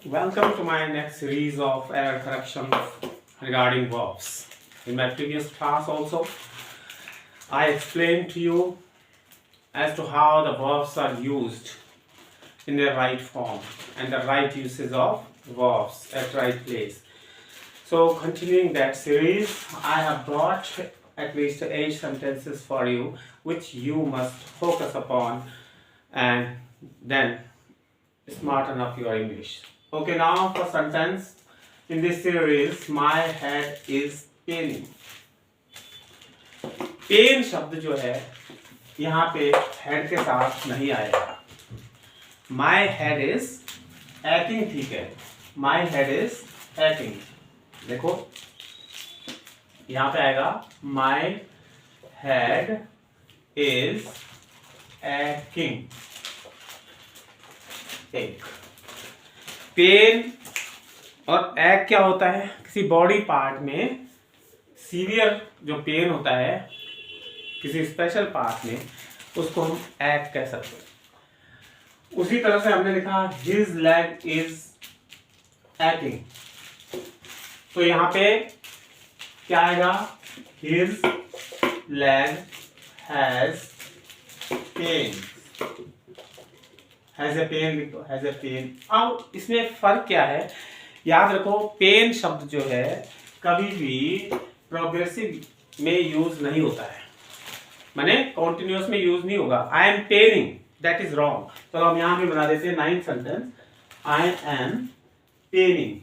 Welcome to my next series of error corrections regarding verbs. In my previous class also, I explained to you as to how the verbs are used in their right form and the right usage of verbs at right place. So continuing that series, I have brought at least 8 sentences for you which you must focus upon and then smarten up your English. Okay, now for sentence in this series, my head is paining. Pain शब्द जो है यहाँ पे head के साथ नहीं आएगा. My head is acting, ठीक है. My head is acting. देखो यहाँ पे आएगा माई हेड इज एक्टिंग. एक पेन और एक क्या होता है, किसी बॉडी पार्ट में सीवियर जो पेन होता है किसी स्पेशल पार्ट में, उसको हम एक कह सकते हैं. उसी तरह से हमने लिखा हिज लेग इज एक्टिंग, तो यहाँ पे क्या आएगा, his leg has pain. Has a pain लिख दो, हैज ए पेन. अब इसमें फर्क क्या है, याद रखो पेन शब्द जो है कभी भी प्रोग्रेसिव में यूज नहीं होता है, माने कॉन्टिन्यूअस में यूज नहीं होगा. I am paining, that is wrong. तो हम यहां भी बना देते हैं 9th sentence, I am Penning.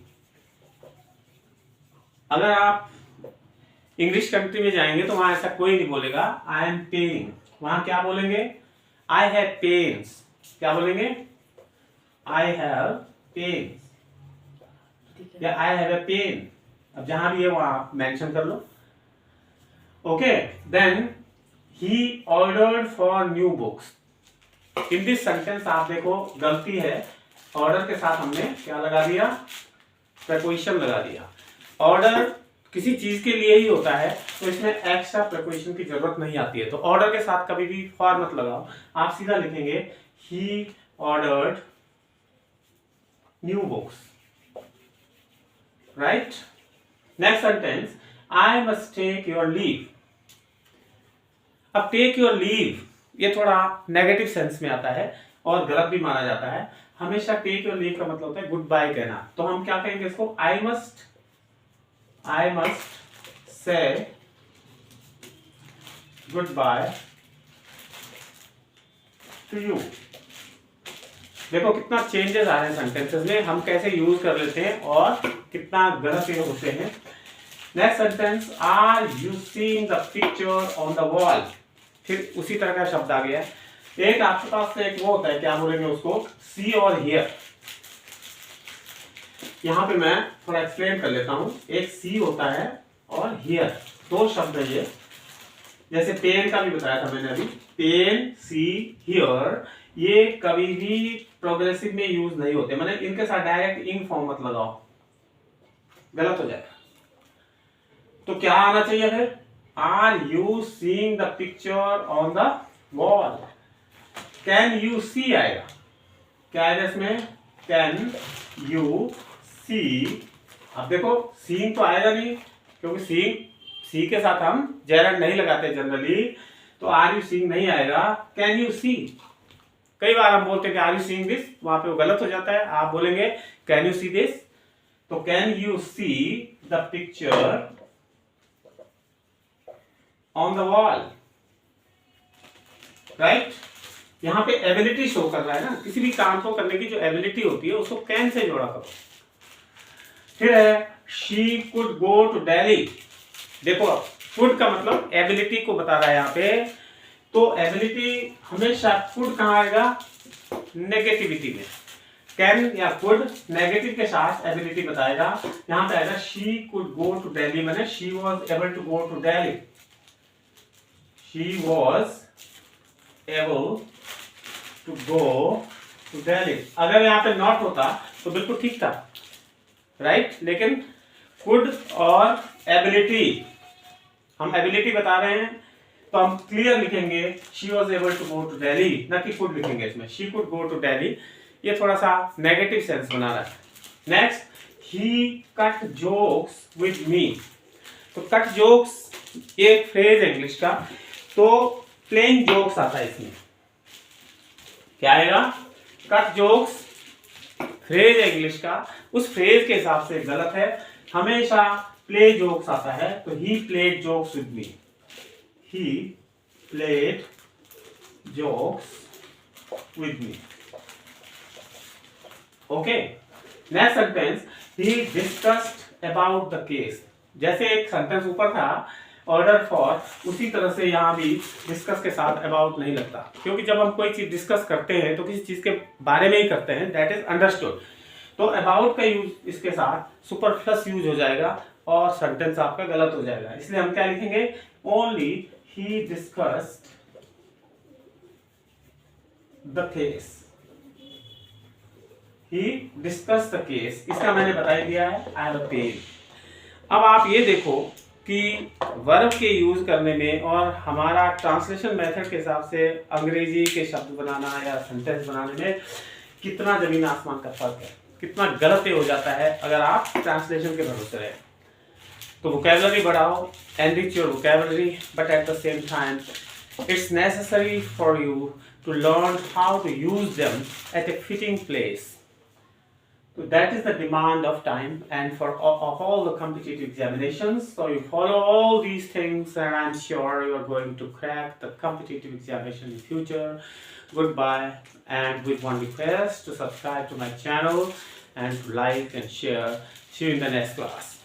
अगर आप इंग्लिश कंट्री में जाएंगे तो वहां ऐसा कोई नहीं बोलेगा आई एम पेनिंग. वहां क्या बोलेंगे, आई हैव पेन्स. क्या बोलेंगे, आई हैव पेन्स या आई हैव ए पेन. अब जहां भी है वहां मेंशन कर लो. Okay, then he ordered for new books. In this sentence आप देखो गलती है, ऑर्डर के साथ हमने क्या लगा दिया, प्रीपोजिशन लगा दिया. ऑर्डर किसी चीज के लिए ही होता है तो इसमें एक्स्ट्रा प्रीपोजिशन की जरूरत नहीं आती है. तो ऑर्डर के साथ कभी भी फॉर मत लगाओ, आप सीधा लिखेंगे he ordered new books. Right. Next sentence, I must take your leave. अब टेक योर लीव ये थोड़ा नेगेटिव सेंस में आता है और गलत भी माना जाता है. हमेशा टेक योर लीव का मतलब होता है गुड बाय कहना. तो हम क्या कहेंगे इसको, I must say good by two you. देखो कितना चेंजेस आ रहे हैं सेंटेंसेस में, हम कैसे यूज कर लेते हैं और कितना गलत ये होते हैं. Next sentence, are you seeing the picture on the wall. फिर उसी तरह का शब्द आ गया. एक आपके पास से एक वो होता है, क्या बोलेंगे उसको, सी और हियर. यहां पे मैं थोड़ा एक्सप्लेन कर लेता हूं. एक सी होता है और हियर, दो शब्द है ये. जैसे पेन का भी बताया था मैंने अभी, पेन, सी, हियर, ये कभी भी प्रोग्रेसिव में यूज नहीं होते. मैंने इनके साथ डायरेक्ट इंग फॉर्म मत लगाओ, गलत हो जाएगा. तो क्या आना चाहिए फिर, are you seeing the picture on the wall. Can you see आएगा. क्या आएगा इसमें, कैन यू सी. अब देखो सीइंग तो आएगा नहीं, क्योंकि सी के साथ हम जेरंड नहीं लगाते जनरली, तो आर यू सीइंग नहीं आएगा. कैन यू सी. कई बार हम बोलते हैं कि आर यू सीइंग दिस, वहां पे वो गलत हो जाता है. आप बोलेंगे कैन यू सी दिस. तो can you see the picture on the wall. Right. यहां पे एबिलिटी शो कर रहा है ना, किसी भी काम को करने की जो एबिलिटी होती है उसको कैन से जोड़ा करो. फिर है she could go to Delhi. देखो कुड का मतलब एबिलिटी को बता रहा है यहाँ पे. तो एबिलिटी हमेशा कुड कहाँ आएगा, नेगेटिविटी में. कैन या कुड नेगेटिव के साथ एबिलिटी बताएगा. यहाँ पे आएगा she could go to Delhi, माने she was able to go to Delhi. She was able to go to Delhi. अगर यहाँ पे नॉट होता तो बिल्कुल ठीक था, राइट. लेकिन कुड और एबिलिटी, हम एबिलिटी बता रहे हैं तो हम क्लियर लिखेंगे she was able to go to Delhi, ना कि कुड लिखेंगे इसमें. She could go to Delhi, ये थोड़ा सा नेगेटिव सेंस बना रहा है. Next, he cut jokes with me. तो कट जोक्स एक फ्रेज है इंग्लिश का, तो प्लेइंग जोक्स आता है इसमें। क्या आएगा? कट जोक्स फ्रेज है इंग्लिश का, उस फ्रेज के हिसाब से गलत है, हमेशा प्ले जोक्स आता है। तो he played jokes with me, he played jokes with me. Okay, next sentence, he discussed about the case. जैसे एक सेंटेंस ऊपर था ऑर्डर फॉर, उसी तरह से यहाँ भी डिस्कस के साथ अबाउट नहीं लगता, क्योंकि जब हम कोई चीज डिस्कस करते हैं तो किसी चीज के बारे में ही करते हैं, दैट इज अंडरस्टूड। तो अबाउट का यूज इसके साथ सुपरफ्लस यूज हो जाएगा और सेंटेंस आपका गलत हो जाएगा। इसलिए हम क्या लिखेंगे? Only he discussed the case, he discussed the case. इसका मैंने बता दिया है, आई हैव अ पेन। अब आप ये देखो कि वर्ब के यूज करने में और हमारा ट्रांसलेशन मेथड के हिसाब से अंग्रेजी के शब्द बनाना या सेंटेंस बनाने में कितना जमीन आसमान का फर्क है, कितना गलत हो जाता है अगर आप ट्रांसलेशन के भरोसे रहे। तो वोकैबुलरी बढ़ाओ, enrich your vocabulary, but at the same time it's necessary for you to learn how to use them at a fitting place. So that is the demand of time and for of all the competitive examinations. So you follow all these things and I'm sure you are going to crack the competitive examination in future. Goodbye, and with one request to subscribe to my channel and to like and share. See you in the next class.